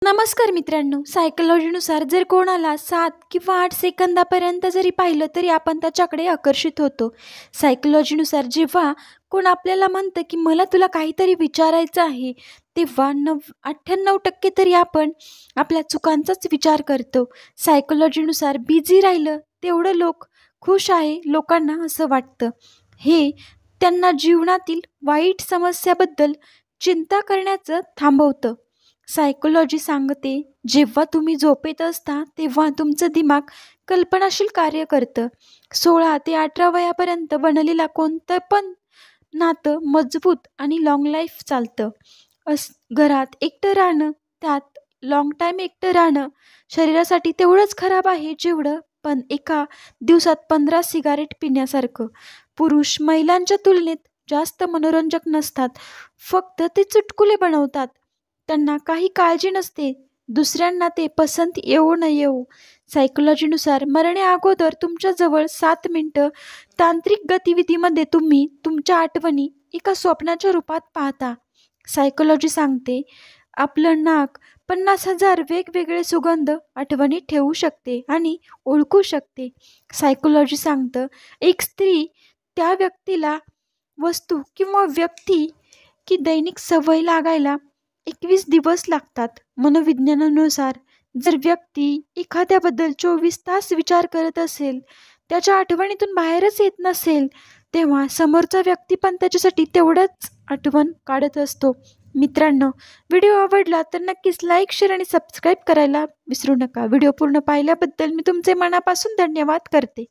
नमस्कार मित्रांनो, सायकोलॉजीनुसार जर कोणाला 7 किंवा 8 सेकंदापर्यंत जरी पाहिलं तरी आपण त्याच्याकडे आकर्षित होतो. सायकोलॉजीनुसार जेव्हा कोण आपल्याला म्हणतं की मला तुला काहीतरी विचारायचं आहे, तेव्हा 98% तरी आपण आपल्या चुकांचाच विचार करतो. सायकोलॉजीनुसार बिझी राहिलं तेवढं लोक खुश आहे, लोकांना असं वाटतं. हे त्यांना जीवनातील वाईट समस्याबद्दल चिंता करण्याचं थांबवतं. सायकोलॉजी सांगते, जेव्हा तुम्ही झोपेत असता तेव्हा तुमचं दिमाग कल्पनाशील कार्य करतं. 16 ते 18 वयापर्यंत बनलेला कोणतं पण नातं मजबूत आणि लाँग लाईफ चालतं. घरात एकटं राहणं, त्यात लाँग टाईम एकटं राहणं शरीरासाठी तेवढंच खराब आहे जेवढं पण एका दिवसात 15 सिगारेट पिण्यासारखं. पुरुष महिलांच्या तुलनेत जास्त मनोरंजक नसतात, फक्त ते चुटकुले बनवतात. त्यांना काही काळजी नसते दुसऱ्यांना ते पसंत येवो न येवो. सायकोलॉजीनुसार मरण्याअगोदर तुमच्याजवळ 7 मिनिटं तांत्रिक गतिविधीमध्ये तुम्ही तुमच्या आठवणी एका स्वप्नाच्या रूपात पाहता. सायकोलॉजी सांगते, आपलं नाक 50,000 वेगवेगळे सुगंध आठवणीत ठेवू शकते आणि ओळखू शकते. सायकोलॉजी सांगतं, एक स्त्री त्या व्यक्तीला, वस्तू किंवा व्यक्ती की दैनिक सवय लागायला 21 दिवस लागतात. मनोविज्ञानानुसार जर व्यक्ती एखाद्याबद्दल 24 तास विचार करत असेल, त्याच्या आठवणीतून बाहेरच येत नसेल, तेव्हा समोरचा व्यक्ती पण त्याच्यासाठी तेवढंच आठवण काढत असतो. मित्रांनो, व्हिडिओ आवडला तर नक्कीच लाईक, शेअर आणि सबस्क्राईब करायला विसरू नका. व्हिडिओ पूर्ण पाहिल्याबद्दल मी तुमचे मनापासून धन्यवाद करते.